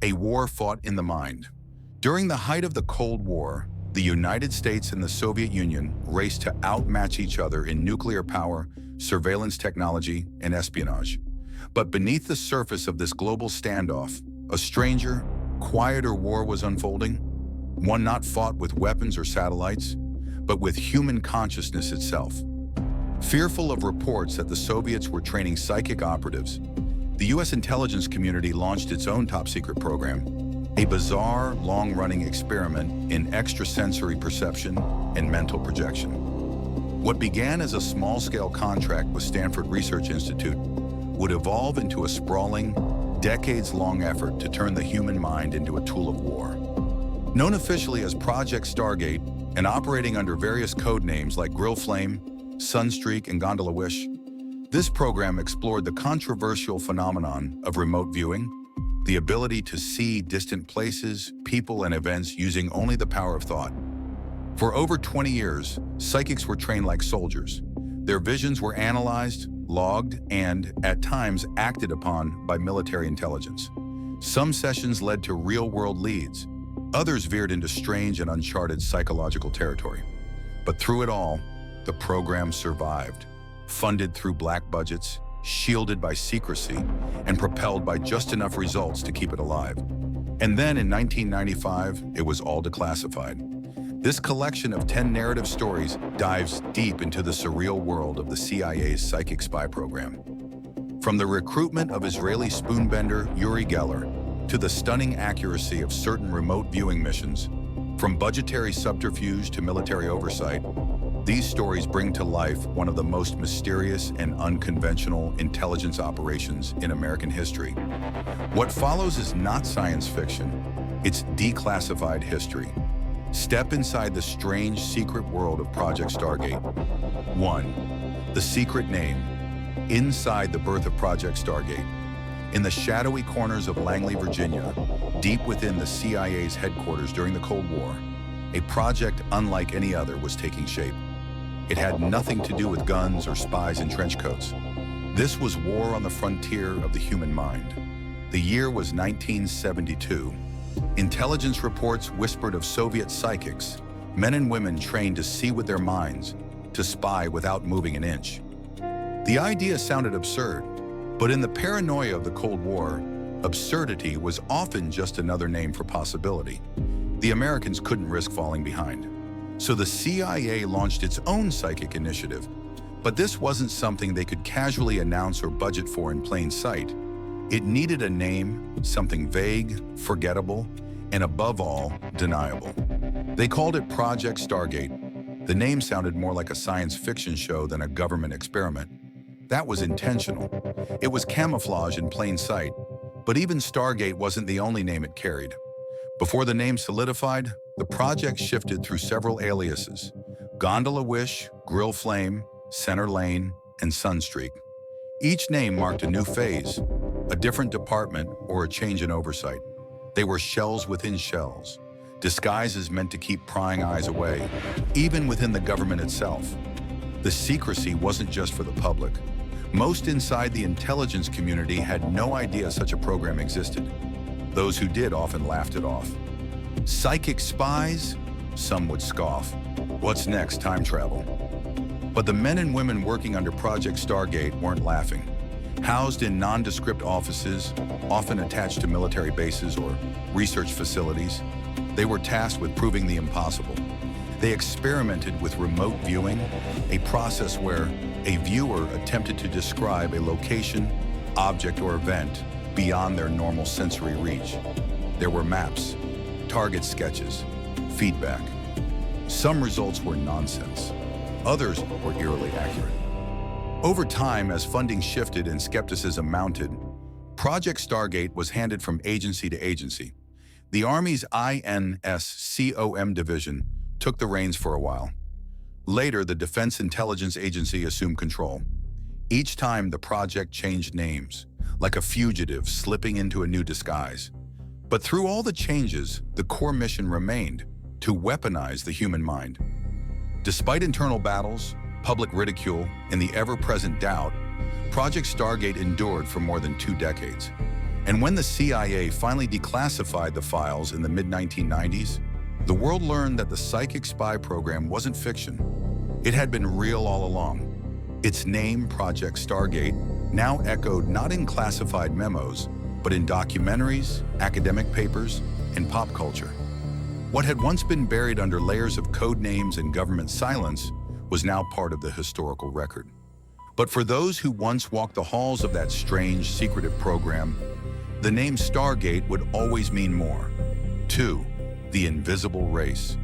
A war fought in the mind. During the height of the Cold War, the United States and the Soviet Union raced to outmatch each other in nuclear power, surveillance technology, and espionage. But beneath the surface of this global standoff, a stranger, quieter war was unfolding, one not fought with weapons or satellites, but with human consciousness itself. Fearful of reports that the Soviets were training psychic operatives, the U.S. intelligence community launched its own top-secret program, a bizarre, long-running experiment in extrasensory perception and mental projection. What began as a small-scale contract with Stanford Research Institute would evolve into a sprawling, decades-long effort to turn the human mind into a tool of war. Known officially as Project Stargate and operating under various code names like Grill Flame, Sunstreak, and Gondola Wish, this program explored the controversial phenomenon of remote viewing, the ability to see distant places, people, and events using only the power of thought. For over 20 years, psychics were trained like soldiers. Their visions were analyzed, logged, and, at times, acted upon by military intelligence. Some sessions led to real-world leads. Others veered into strange and uncharted psychological territory. But through it all, the program survived, funded through black budgets, shielded by secrecy, and propelled by just enough results to keep it alive. And then in 1995, it was all declassified. This collection of 10 narrative stories dives deep into the surreal world of the CIA's psychic spy program. From the recruitment of Israeli spoonbender Uri Geller to the stunning accuracy of certain remote viewing missions, from budgetary subterfuge to military oversight, these stories bring to life one of the most mysterious and unconventional intelligence operations in American history. What follows is not science fiction, it's declassified history. Step inside the strange secret world of Project Stargate. 1. The secret name. Inside the birth of Project Stargate. In the shadowy corners of Langley, Virginia, deep within the CIA's headquarters during the Cold War, a project unlike any other was taking shape. It had nothing to do with guns or spies in trench coats. This was war on the frontier of the human mind. The year was 1972. Intelligence reports whispered of Soviet psychics, men and women trained to see with their minds, to spy without moving an inch. The idea sounded absurd, but in the paranoia of the Cold War, absurdity was often just another name for possibility. The Americans couldn't risk falling behind. So the CIA launched its own psychic initiative, but this wasn't something they could casually announce or budget for in plain sight. It needed a name, something vague, forgettable, and above all, deniable. They called it Project Stargate. The name sounded more like a science fiction show than a government experiment. That was intentional. It was camouflage in plain sight, but even Stargate wasn't the only name it carried. Before the name solidified, the project shifted through several aliases: Gondola Wish, Grill Flame, Center Lane, and Sunstreak. Each name marked a new phase, a different department, or a change in oversight. They were shells within shells, disguises meant to keep prying eyes away, even within the government itself. The secrecy wasn't just for the public. Most inside the intelligence community had no idea such a program existed. Those who did often laughed it off. Psychic spies? Some would scoff. What's next, time travel? But the men and women working under Project Stargate weren't laughing. Housed in nondescript offices, often attached to military bases or research facilities, they were tasked with proving the impossible. They experimented with remote viewing, a process where a viewer attempted to describe a location, object, or event beyond their normal sensory reach. There were maps, target sketches, feedback. Some results were nonsense. Others were eerily accurate. Over time, as funding shifted and skepticism mounted, Project Stargate was handed from agency to agency. The Army's INSCOM division took the reins for a while. Later, the Defense Intelligence Agency assumed control. Each time, the project changed names, like a fugitive slipping into a new disguise. But through all the changes, the core mission remained: to weaponize the human mind. Despite internal battles, public ridicule, and the ever-present doubt, Project Stargate endured for more than 2 decades. And when the CIA finally declassified the files in the mid-1990s, the world learned that the psychic spy program wasn't fiction. It had been real all along. Its name, Project Stargate, now echoed not in classified memos, but in documentaries, academic papers, and pop culture. What had once been buried under layers of code names and government silence was now part of the historical record. But for those who once walked the halls of that strange, secretive program, the name Stargate would always mean more. 2. The invisible race.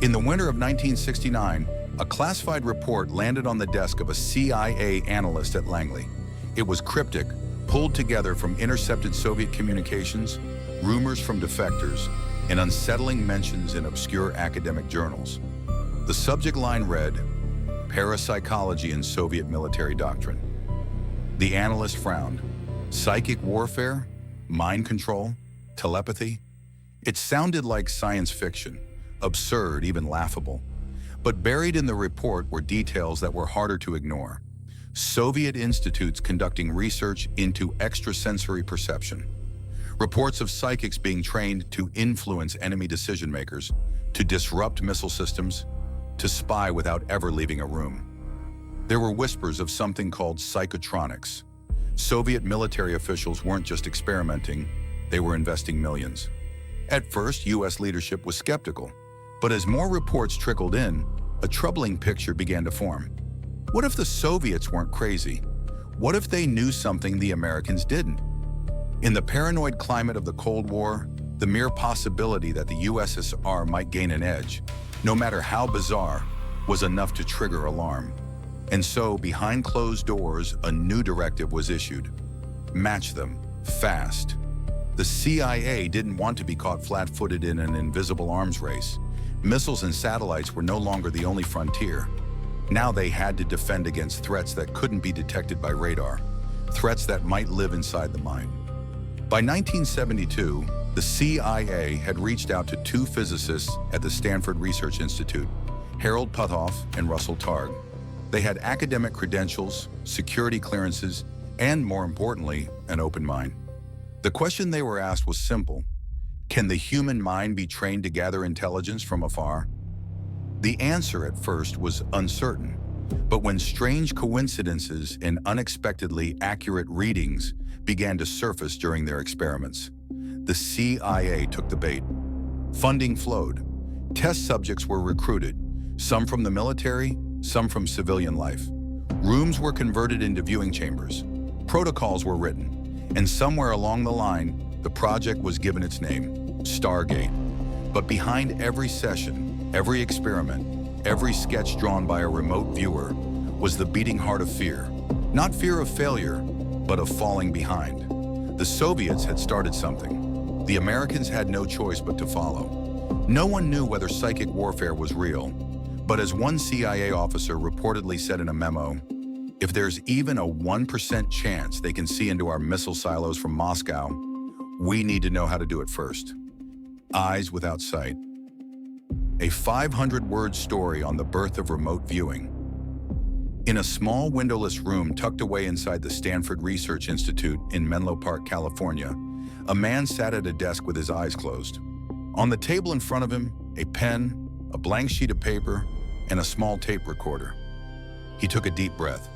In the winter of 1969, a classified report landed on the desk of a CIA analyst at Langley. It was cryptic, pulled together from intercepted Soviet communications, rumors from defectors, and unsettling mentions in obscure academic journals. The subject line read, "Parapsychology in Soviet Military Doctrine." The analyst frowned. Psychic warfare? Mind control? Telepathy? It sounded like science fiction, absurd, even laughable. But buried in the report were details that were harder to ignore. Soviet institutes conducting research into extrasensory perception. Reports of psychics being trained to influence enemy decision-makers, to disrupt missile systems, to spy without ever leaving a room. There were whispers of something called psychotronics. Soviet military officials weren't just experimenting, they were investing millions. At first, US leadership was skeptical, but as more reports trickled in, a troubling picture began to form. What if the Soviets weren't crazy? What if they knew something the Americans didn't? In the paranoid climate of the Cold War, the mere possibility that the USSR might gain an edge, no matter how bizarre, was enough to trigger alarm. And so, behind closed doors, a new directive was issued. Match them, fast. The CIA didn't want to be caught flat-footed in an invisible arms race. Missiles and satellites were no longer the only frontier. Now they had to defend against threats that couldn't be detected by radar, threats that might live inside the mind. By 1972, the CIA had reached out to two physicists at the Stanford Research Institute, Harold Puthoff and Russell Targ. They had academic credentials, security clearances, and more importantly, an open mind. The question they were asked was simple. Can the human mind be trained to gather intelligence from afar? The answer at first was uncertain, but when strange coincidences and unexpectedly accurate readings began to surface during their experiments, the CIA took the bait. Funding flowed. Test subjects were recruited, some from the military, some from civilian life. Rooms were converted into viewing chambers. Protocols were written, and somewhere along the line, the project was given its name, Stargate. But behind every session, every experiment, every sketch drawn by a remote viewer was the beating heart of fear. Not fear of failure, but of falling behind. The Soviets had started something. The Americans had no choice but to follow. No one knew whether psychic warfare was real, but as one CIA officer reportedly said in a memo, if there's even a 1% chance they can see into our missile silos from Moscow, we need to know how to do it first. Eyes without sight. A 500-word story on the birth of remote viewing. In a small windowless room tucked away inside the Stanford Research Institute in Menlo Park, California, a man sat at a desk with his eyes closed. On the table in front of him, a pen, a blank sheet of paper, and a small tape recorder. He took a deep breath.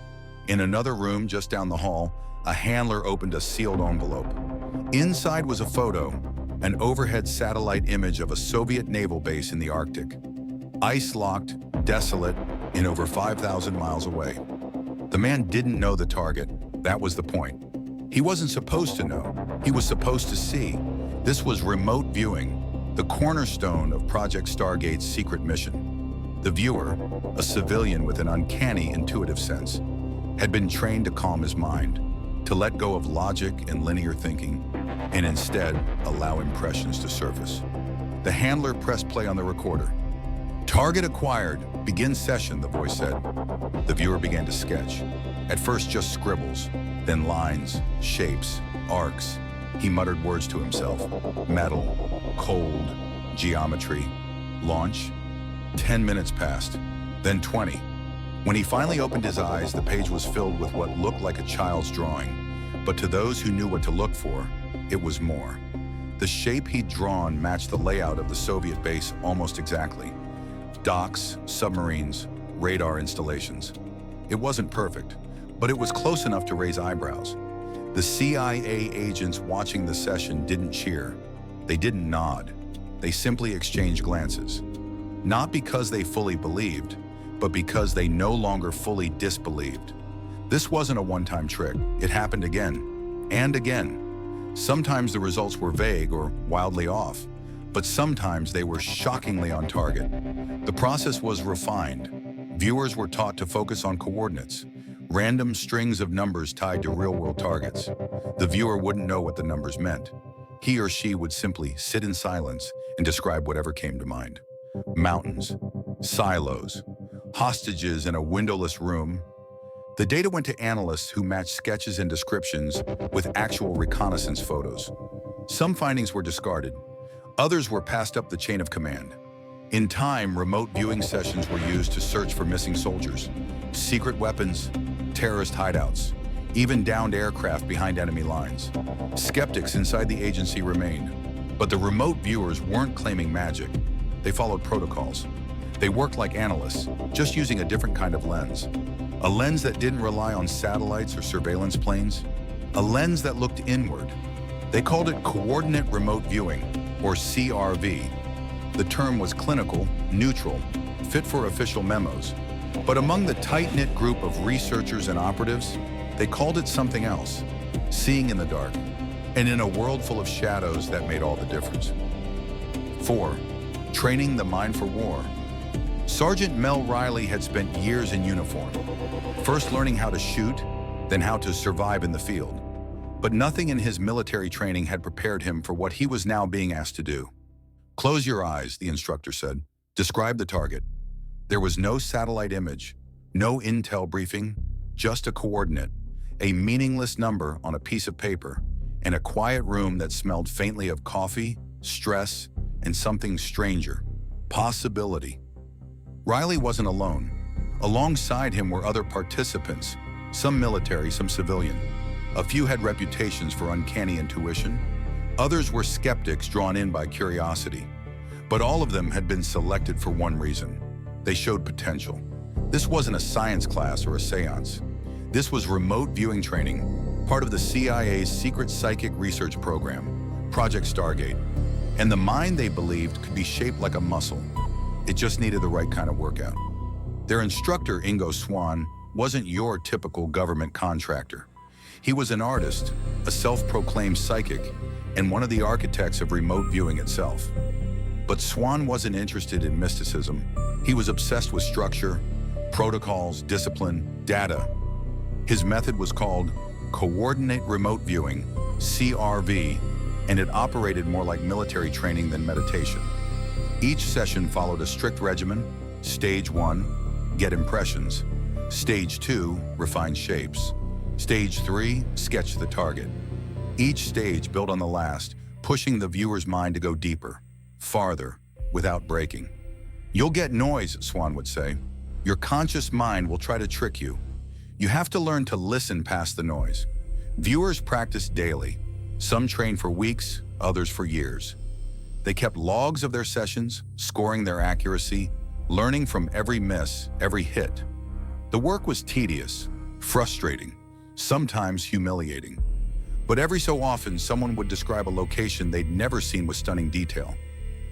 In another room just down the hall, a handler opened a sealed envelope. Inside was a photo, an overhead satellite image of a Soviet naval base in the Arctic. Ice-locked, desolate, and over 5,000 miles away. The man didn't know the target. That was the point. He wasn't supposed to know. He was supposed to see. This was remote viewing, the cornerstone of Project Stargate's secret mission. The viewer, a civilian with an uncanny intuitive sense, had been trained to calm his mind, to let go of logic and linear thinking, and instead allow impressions to surface. The handler pressed play on the recorder. Target acquired. Begin session, the voice said. The viewer began to sketch. At first just scribbles, then lines, shapes, arcs. He muttered words to himself. Metal, cold, geometry, launch. 10 minutes passed, then 20. When he finally opened his eyes, the page was filled with what looked like a child's drawing. But to those who knew what to look for, it was more. The shape he'd drawn matched the layout of the Soviet base almost exactly. Docks, submarines, radar installations. It wasn't perfect, but it was close enough to raise eyebrows. The CIA agents watching the session didn't cheer. They didn't nod. They simply exchanged glances. Not because they fully believed, but because they no longer fully disbelieved. This wasn't a one-time trick. It happened again and again. Sometimes the results were vague or wildly off, but sometimes they were shockingly on target. The process was refined. Viewers were taught to focus on coordinates, random strings of numbers tied to real-world targets. The viewer wouldn't know what the numbers meant. He or she would simply sit in silence and describe whatever came to mind. Mountains, silos, hostages in a windowless room. The data went to analysts who matched sketches and descriptions with actual reconnaissance photos. Some findings were discarded. Others were passed up the chain of command. In time, remote viewing sessions were used to search for missing soldiers, secret weapons, terrorist hideouts, even downed aircraft behind enemy lines. Skeptics inside the agency remained, but the remote viewers weren't claiming magic. They followed protocols. They worked like analysts, just using a different kind of lens. A lens that didn't rely on satellites or surveillance planes. A lens that looked inward. They called it coordinate remote viewing, or CRV. The term was clinical, neutral, fit for official memos. But among the tight-knit group of researchers and operatives, they called it something else, seeing in the dark. And in a world full of shadows, that made all the difference. 4. Training the mind for war. Sergeant Mel Riley had spent years in uniform, first learning how to shoot, then how to survive in the field. But nothing in his military training had prepared him for what he was now being asked to do. "Close your eyes," the instructor said. "Describe the target." There was no satellite image, no intel briefing, just a coordinate, a meaningless number on a piece of paper, and a quiet room that smelled faintly of coffee, stress, and something stranger, possibility. Riley wasn't alone. Alongside him were other participants, some military, some civilian. A few had reputations for uncanny intuition. Others were skeptics drawn in by curiosity. But all of them had been selected for one reason. They showed potential. This wasn't a science class or a seance. This was remote viewing training, part of the CIA's secret psychic research program, Project Stargate. And the mind, they believed, could be shaped like a muscle. It just needed the right kind of workout. Their instructor, Ingo Swann, wasn't your typical government contractor. He was an artist, a self-proclaimed psychic, and one of the architects of remote viewing itself. But Swann wasn't interested in mysticism. He was obsessed with structure, protocols, discipline, data. His method was called Coordinate Remote Viewing, CRV, and it operated more like military training than meditation. Each session followed a strict regimen. Stage 1, get impressions. Stage 2, refine shapes. Stage 3, sketch the target. Each stage built on the last, pushing the viewer's mind to go deeper, farther, without breaking. "You'll get noise," Swann would say. "Your conscious mind will try to trick you. You have to learn to listen past the noise." Viewers practiced daily. Some trained for weeks, others for years. They kept logs of their sessions, scoring their accuracy, learning from every miss, every hit. The work was tedious, frustrating, sometimes humiliating. But every so often, someone would describe a location they'd never seen with stunning detail.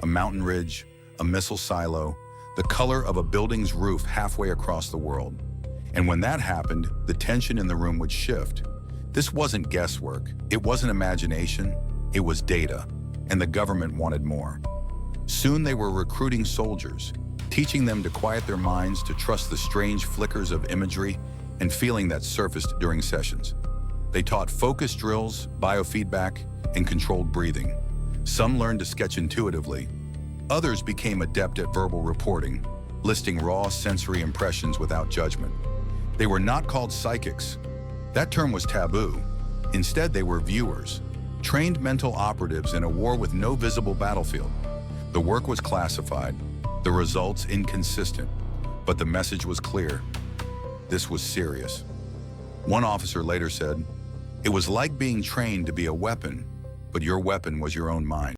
A mountain ridge, a missile silo, the color of a building's roof halfway across the world. And when that happened, the tension in the room would shift. This wasn't guesswork, it wasn't imagination, it was data, and the government wanted more. Soon they were recruiting soldiers, teaching them to quiet their minds, to trust the strange flickers of imagery and feeling that surfaced during sessions. They taught focus drills, biofeedback, and controlled breathing. Some learned to sketch intuitively. Others became adept at verbal reporting, listing raw sensory impressions without judgment. They were not called psychics. That term was taboo. Instead, they were viewers, trained mental operatives in a war with no visible battlefield. The work was classified, the results inconsistent, but the message was clear. This was serious. One officer later said, "It was like being trained to be a weapon. but your weapon was your own mind.